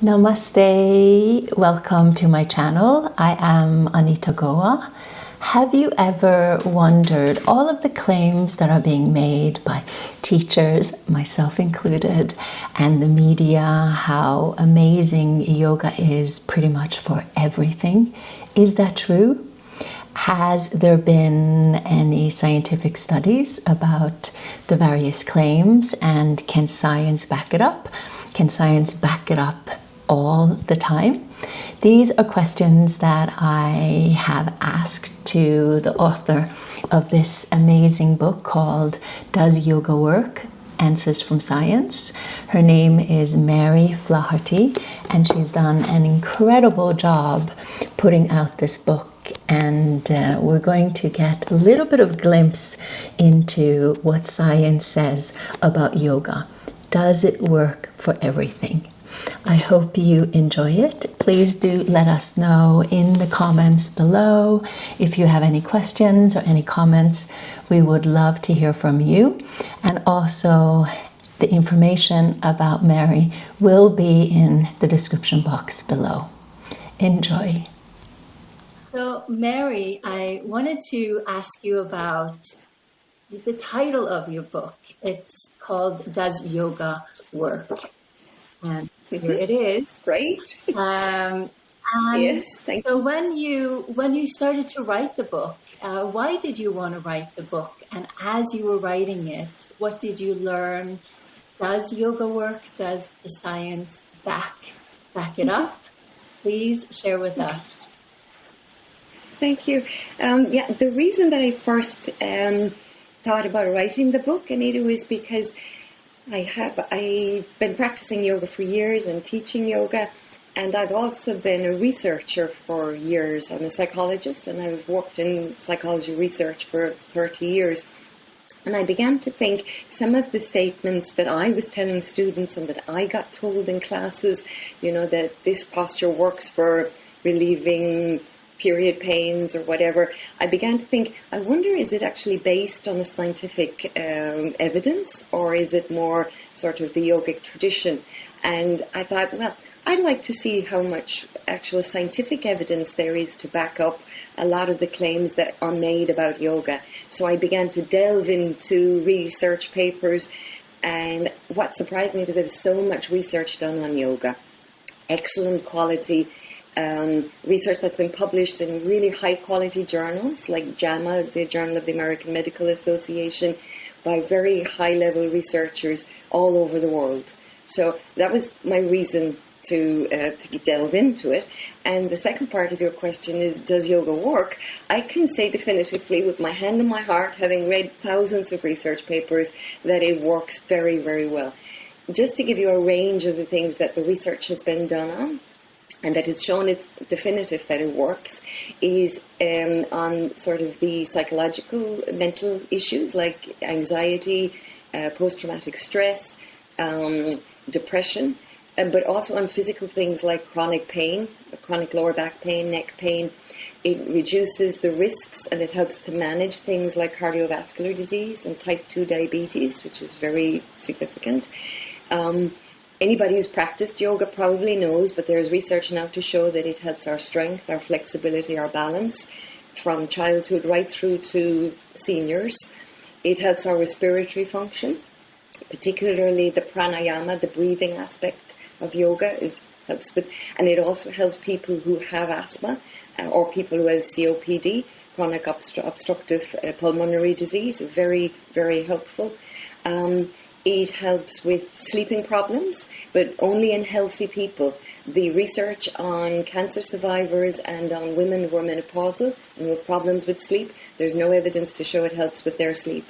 Namaste, welcome to my channel. I am Anita Goa. Have you ever wondered all of the claims that are being made by teachers, myself included, and the media, how amazing yoga is pretty much for everything? Is that true? Has there been any scientific studies about the various claims, and can science back it up? Can science back it up all the time? These are questions that I have asked to the author of this amazing book called Does Yoga Work? Answers from Science. Her name is Mary Flaherty, and she's done an incredible job putting out this book. And we're going to get a little bit of glimpse into what science says about yoga. Does it work for everything? I hope you enjoy it. Please do let us know in the comments below if you have any questions or any comments. We would love to hear from you. And also, the information about Mary will be in the description box below. Enjoy. So, Mary, I wanted to ask you about the title of your book. It's called Does Yoga Work? And here it is. Great. Yes, thank you. So when you started to write the book, why did you want to write the book? And as you were writing it, what did you learn? Does yoga work? Does the science back it up? Please share with us. Thank you. The reason that I first thought about writing the book, Anita, was because I've been practicing yoga for years and teaching yoga, and I've also been a researcher for years. I'm a psychologist, and I've worked in psychology research for 30 years. And I began to think some of the statements that I was telling students and that I got told in classes, that this posture works for relieving period pains or whatever, I began to think, I wonder, is it actually based on a scientific evidence, or is it more sort of the yogic tradition? And I thought, well, I'd like to see how much actual scientific evidence there is to back up a lot of the claims that are made about yoga. So I began to delve into research papers, and what surprised me was there was so much research done on yoga. Excellent quality research that's been published in really high quality journals like JAMA, the Journal of the American Medical Association, by very high level researchers all over the world. So that was my reason to delve into it. And the second part of your question is, does yoga work? I can say definitively, with my hand on my heart, having read thousands of research papers, that it works very, very well. Just to give you a range of the things that the research has been done on, and that it's shown it's definitive that it works, is on sort of the psychological, mental issues like anxiety, post-traumatic stress, depression, but also on physical things like chronic pain, chronic lower back pain, neck pain. It reduces the risks, and it helps to manage things like cardiovascular disease and type 2 diabetes, which is very significant. Anybody who's practiced yoga probably knows, but there's research now to show that it helps our strength, our flexibility, our balance from childhood right through to seniors. It helps our respiratory function, particularly the pranayama, the breathing aspect of yoga helps with, and it also helps people who have asthma or people who have COPD, chronic obstructive pulmonary disease. Very, very helpful. It helps with sleeping problems, but only in healthy people. The research on cancer survivors and on women who are menopausal and who have problems with sleep, there's no evidence to show it helps with their sleep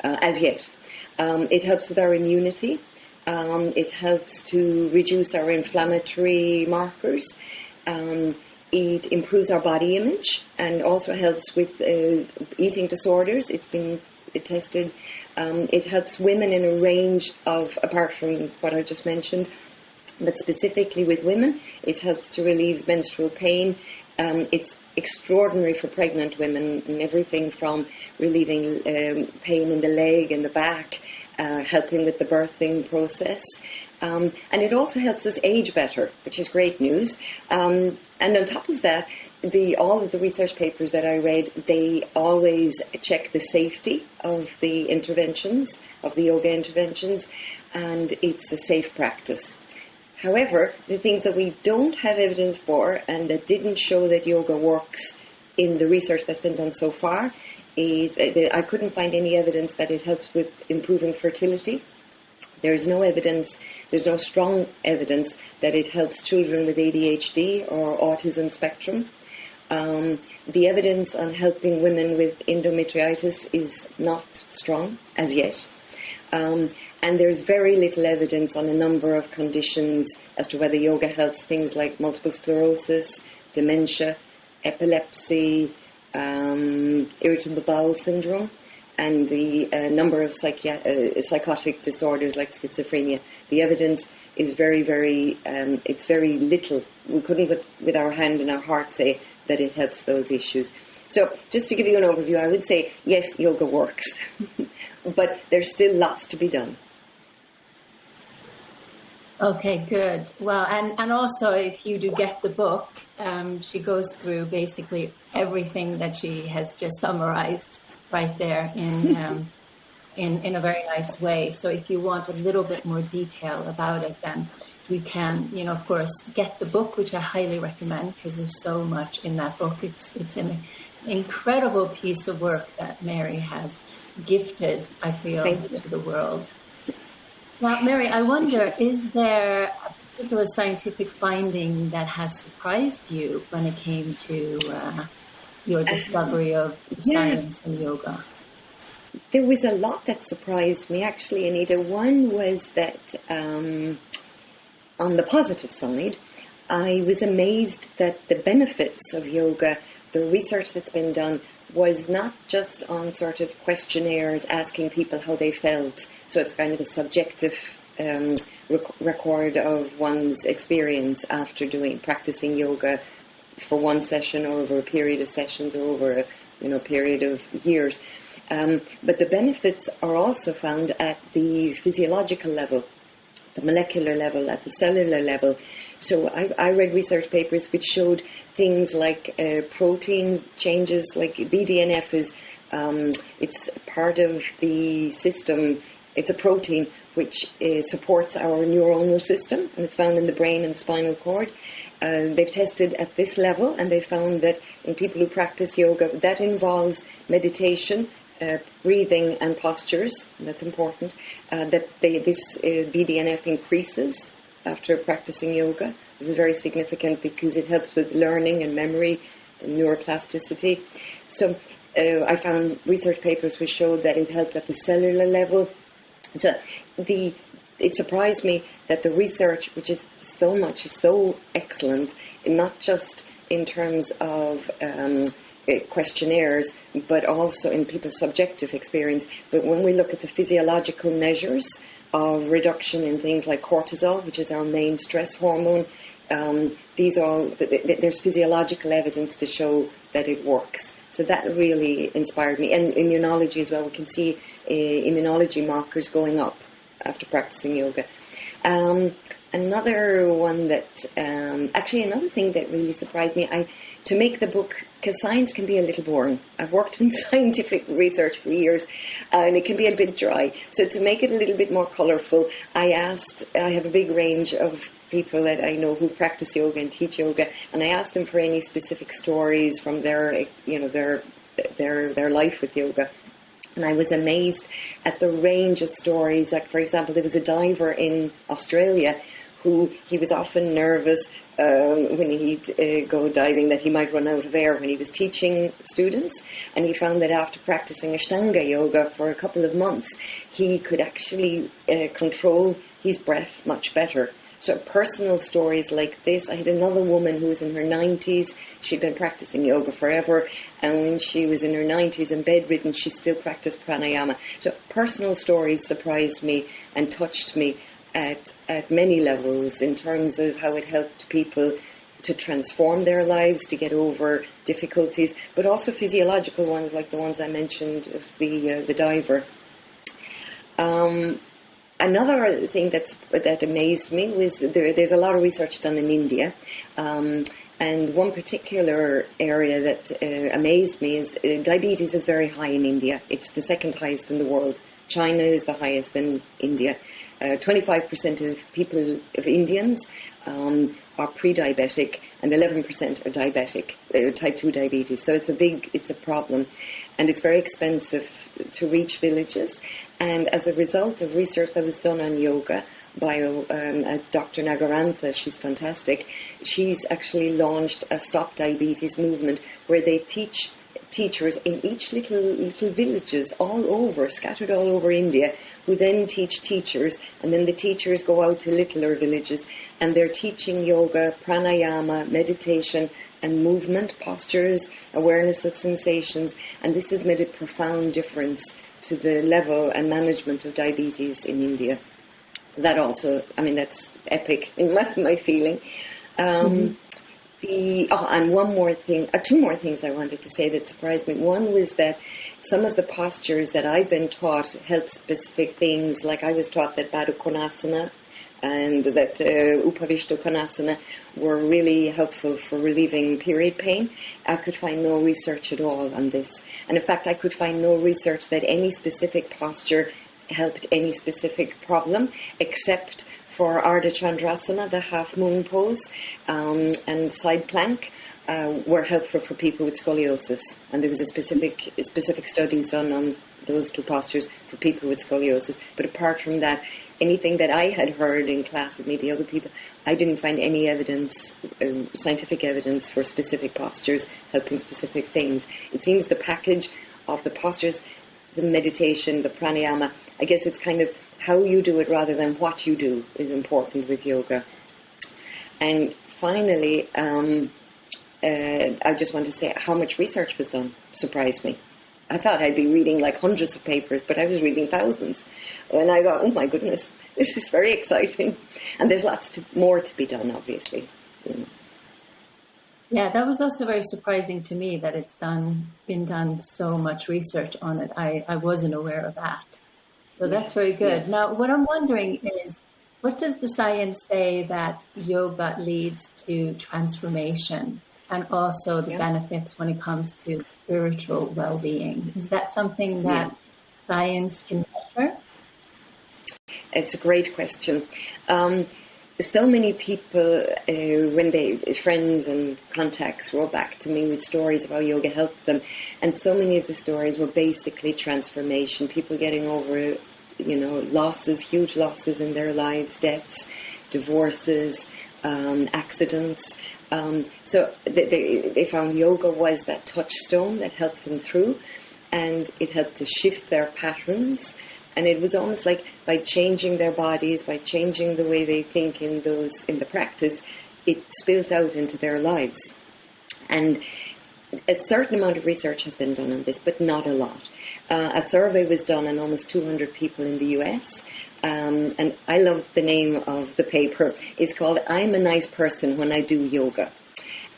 as yet. It helps with our immunity. It helps to reduce our inflammatory markers. It improves our body image and also helps with eating disorders. It's been tested. It helps women in a range of, apart from what I just mentioned, but specifically with women, it helps to relieve menstrual pain. It's extraordinary for pregnant women, and everything from relieving pain in the leg and the back, helping with the birthing process. And it also helps us age better, which is great news. And on top of that, all of the research papers that I read, they always check the safety of the interventions, of the yoga interventions, and it's a safe practice. However, the things that we don't have evidence for and that didn't show that yoga works in the research that's been done so far is that I couldn't find any evidence that it helps with improving fertility. There's no evidence, there's no strong evidence that it helps children with ADHD or autism spectrum. The evidence on helping women with endometriosis is not strong as yet. And there's very little evidence on a number of conditions as to whether yoga helps things like multiple sclerosis, dementia, epilepsy, irritable bowel syndrome, and the number of psychotic disorders like schizophrenia. The evidence is very, very, it's very little. We couldn't with our hand and our heart say that it helps those issues. So just to give you an overview, I would say, yes, yoga works, but there's still lots to be done. Okay, good. Well, and also if you do get the book, she goes through basically everything that she has just summarized right there in a very nice way. So if you want a little bit more detail about it, then we can, of course, get the book, which I highly recommend because there's so much in that book. It's an incredible piece of work that Mary has gifted, I feel, to the world. Now, Mary, I wonder, is there a particular scientific finding that has surprised you when it came to your discovery of science and yoga? There was a lot that surprised me, actually, Anita. One was that on the positive side, I was amazed that the benefits of yoga, the research that's been done, was not just on sort of questionnaires asking people how they felt. So it's kind of a subjective record of one's experience after practicing yoga for one session or over a period of sessions or over a period of years. But the benefits are also found at the physiological level, the molecular level, at the cellular level. So I read research papers which showed things like protein changes, like BDNF is, it's part of the system, it's a protein which supports our neuronal system, and it's found in the brain and the spinal cord. They've tested at this level, and they found that in people who practice yoga, that involves meditation, breathing and postures, that's important, that this BDNF increases after practicing yoga. This is very significant because it helps with learning and memory and neuroplasticity. So I found research papers which showed that it helped at the cellular level. So it surprised me that the research, which is so excellent, not just in terms of questionnaires, but also in people's subjective experience. But when we look at the physiological measures of reduction in things like cortisol, which is our main stress hormone, there's physiological evidence to show that it works. So that really inspired me. And immunology as well. We can see immunology markers going up after practicing yoga. Another one that, another thing that really surprised me, to make the book, because science can be a little boring. I've worked in scientific research for years, and it can be a bit dry. So to make it a little bit more colourful, I have a big range of people that I know who practice yoga and teach yoga, and I asked them for any specific stories from their life with yoga. And I was amazed at the range of stories. Like, for example, there was a diver in Australia who he was often nervous when he'd go diving that he might run out of air when he was teaching students. And he found that after practicing Ashtanga yoga for a couple of months, he could actually control his breath much better. So personal stories like this. I had another woman who was in her 90s. She'd been practicing yoga forever, and when she was in her 90s and bedridden, she still practiced pranayama. So personal stories surprised me and touched me at many levels in terms of how it helped people to transform their lives, to get over difficulties, but also physiological ones like the ones I mentioned of the diver. Another thing that amazed me was there's a lot of research done in India, and one particular area that amazed me is diabetes is very high in India. It's the second highest in the world. China is the highest in India. 25% of Indians are pre-diabetic, and 11% are diabetic, type 2 diabetes. So it's a problem, and it's very expensive to reach villages. And as a result of research that was done on yoga by Dr. Nagarantha, she's fantastic. She's actually launched a Stop Diabetes movement where they teach teachers in each little villages scattered all over India, who then teach teachers, and then the teachers go out to littler villages and they're teaching yoga, pranayama, meditation and movement, postures, awareness of sensations, and this has made a profound difference to the level and management of diabetes in India. So that also, that's epic in my feeling. And one more thing, two more things I wanted to say that surprised me. One was that some of the postures that I've been taught help specific things, like I was taught that Baddha Konasana and that Upavishta Konasana were really helpful for relieving period pain. I could find no research at all on this. And in fact, I could find no research that any specific posture helped any specific problem, except for Ardha Chandrasana, the half moon pose, and side plank were helpful for people with scoliosis. And there was a specific studies done on those two postures for people with scoliosis. But apart from that, anything that I had heard in class, and maybe other people, I didn't find any evidence, scientific evidence for specific postures helping specific things. It seems the package of the postures, the meditation, the pranayama, I guess it's kind of how you do it rather than what you do is important with yoga. And finally, I just want to say how much research was done surprised me. I thought I'd be reading like hundreds of papers, but I was reading thousands. And I thought, oh my goodness, this is very exciting. And there's lots more to be done, obviously. Yeah, that was also very surprising to me that it's been done so much research on it. I wasn't aware of that. So that's very good. Yeah. Now, what I'm wondering is, what does the science say that yoga leads to transformation and also the benefits when it comes to spiritual well-being? Is that something that science can measure? It's a great question. So many people, friends and contacts wrote back to me with stories of how yoga helped them. And so many of the stories were basically transformation, people getting over, losses, huge losses in their lives, deaths, divorces, accidents. So they found yoga was that touchstone that helped them through, and it helped to shift their patterns. And it was almost like by changing their bodies, by changing the way they think in the practice, it spills out into their lives. And a certain amount of research has been done on this, but not a lot. A survey was done on almost 200 people in the US. And I love the name of the paper. It's called I'm a Nice Person When I Do Yoga.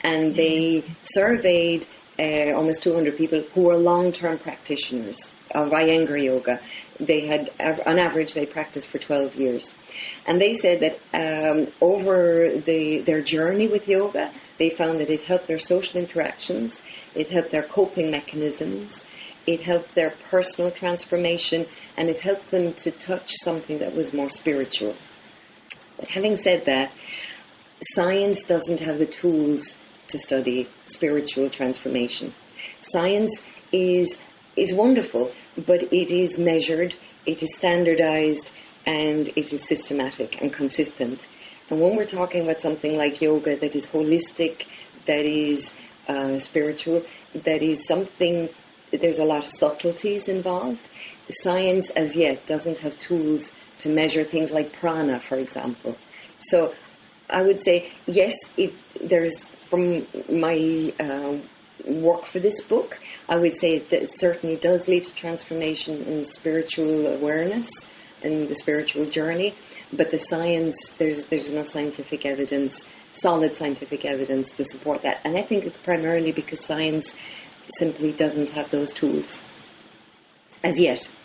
And they surveyed almost 200 people who were long-term practitioners of Iyengar yoga. They had, on average, they practiced for 12 years. And they said that over their journey with yoga, they found that it helped their social interactions, it helped their coping mechanisms, it helped their personal transformation, and it helped them to touch something that was more spiritual. But having said that, science doesn't have the tools to study spiritual transformation. Science is wonderful, but it is measured, it is standardized, and it is systematic and consistent. And when we're talking about something like yoga that is holistic, that is spiritual, that is something, there's a lot of subtleties involved. Science, as yet, doesn't have tools to measure things like prana, for example. So I would say, yes, there's, from my work for this book, I would say it certainly does lead to transformation in spiritual awareness and the spiritual journey, but the science, there's no scientific evidence, solid scientific evidence to support that. And I think it's primarily because science simply doesn't have those tools as yet.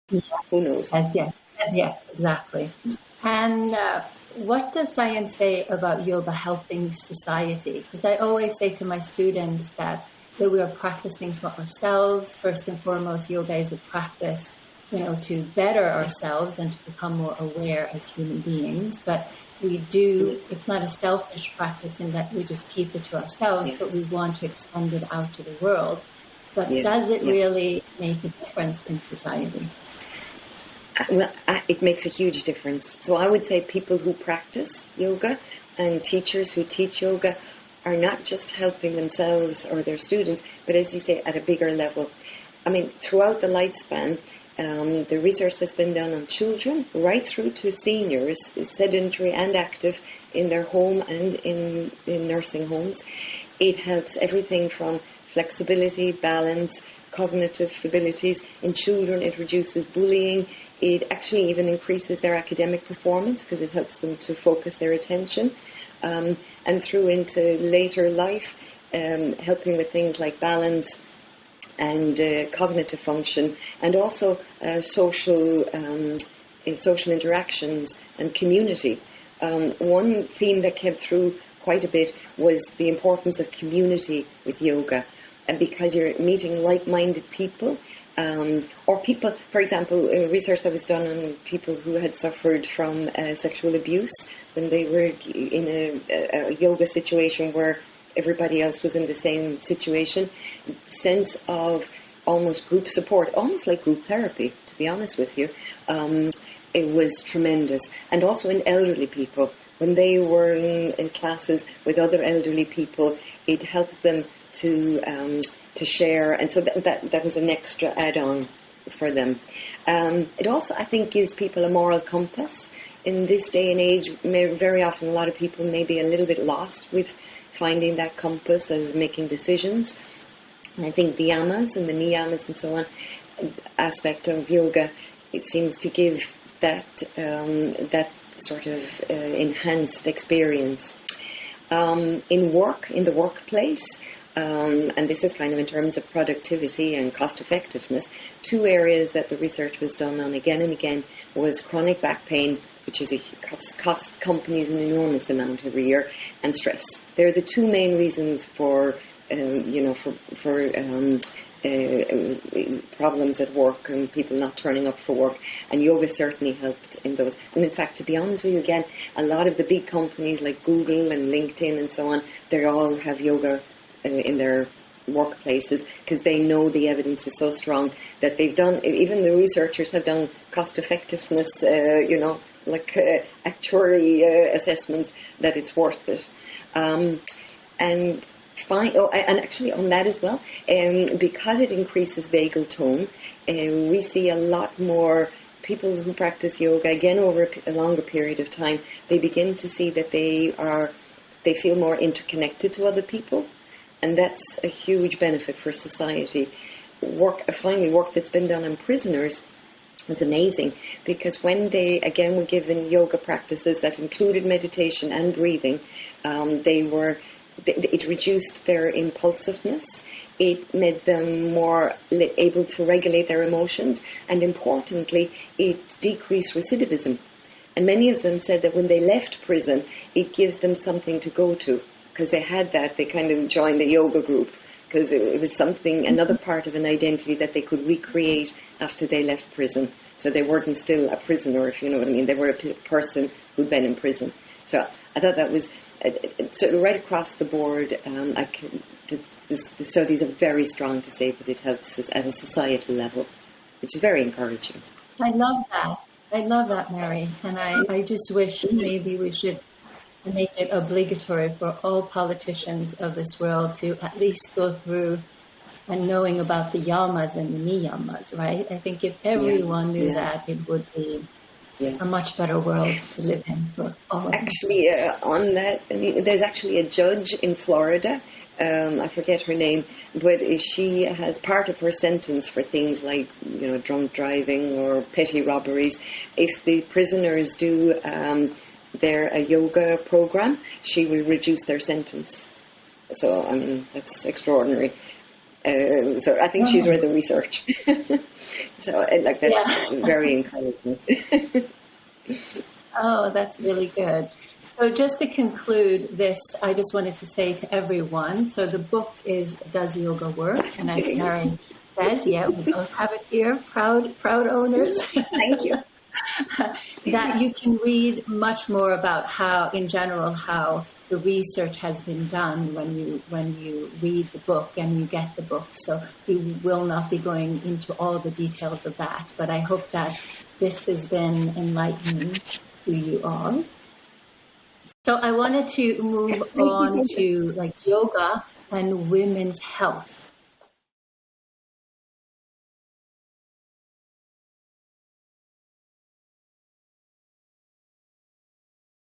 Who knows? As yet. Yes, exactly. And what does science say about yoga helping society? Because I always say to my students that we are practicing for ourselves. First and foremost, yoga is a practice, to better ourselves and to become more aware as human beings. But it's not a selfish practice in that we just keep it to ourselves, Yeah, but we want to extend it out to the world. But yeah, does it yeah. really make a difference in society? Well, it makes a huge difference. So I would say people who practice yoga and teachers who teach yoga are not just helping themselves or their students, but as you say, at a bigger level. I mean, throughout the lifespan, the research that's been done on children, right through to seniors, sedentary and active in their home and in nursing homes, it helps everything from flexibility, balance, cognitive abilities. In children, it reduces bullying. It actually even increases their academic performance because it helps them to focus their attention. And through into later life, helping with things like balance and cognitive function, and also social interactions and community. One theme that came through quite a bit was the importance of community with yoga, and because you're meeting like-minded people, or people, for example, research that was done on people who had suffered from sexual abuse when they were in a yoga situation where everybody else was in the same situation. Sense of almost group support, almost like group therapy, to be honest with you. It was tremendous. And also in elderly people, when they were in classes with other elderly people, it helped them to share, and so that was an extra add-on for them. It also, I think, gives people a moral compass. In this day and age, very often a lot of people may be a little bit lost with finding that compass as making decisions. And I think the yamas and the niyamas and so on aspect of yoga, it seems to give that sort of enhanced experience. In the workplace, and this is kind of in terms of productivity and cost effectiveness, two areas that the research was done on again and again was chronic back pain, which is costs companies an enormous amount every year, and stress. They're the two main reasons for problems at work and people not turning up for work, and yoga certainly helped in those. And in fact, to be honest with you, again, a lot of the big companies like Google and LinkedIn and so on, they all have yoga in their workplaces because they know the evidence is so strong that they've done, even the researchers have done cost effectiveness, actuary assessments that it's worth it. And actually on that as well, because it increases vagal tone, we see a lot more people who practice yoga, again over a longer period of time, they begin to see that they feel more interconnected to other people, and that's a huge benefit for society. Work that's been done on prisoners is amazing, because when they again were given yoga practices that included meditation and breathing, it reduced their impulsiveness. It made them more able to regulate their emotions, and importantly, it decreased recidivism. And many of them said that when they left prison, it gives them something to go to, because they had that. They kind of joined a yoga group because it was another part of an identity that they could recreate after they left prison. So they weren't still a prisoner, if you know what I mean. They were a person who'd been in prison. So I thought that was sort of right across the board. The studies are very strong to say that it helps us at a societal level, which is very encouraging. I love that. I love that, Mary. And I just wish maybe we should make it obligatory for all politicians of this world to at least go through and knowing about the yamas and the niyamas, right? I think if everyone knew that, it would be a much better world to live in for all of us. Actually, on that, there's actually a judge in Florida, I forget her name, but she has part of her sentence for things like, drunk driving or petty robberies. If the prisoners do a yoga program, she will reduce their sentence. So, I mean, that's extraordinary. So I think she's read the research. So like that's very encouraging. Oh, that's really good. So just to conclude this, I just wanted to say to everyone, so the book is Does Yoga Work? And as Mary says, yeah, we both have it here, proud owners. Thank you. That you can read much more about how, in general, how the research has been done when you read the book and you get the book. So we will not be going into all the details of that, but I hope that this has been enlightening to you all. So I wanted to move on to like yoga and women's health.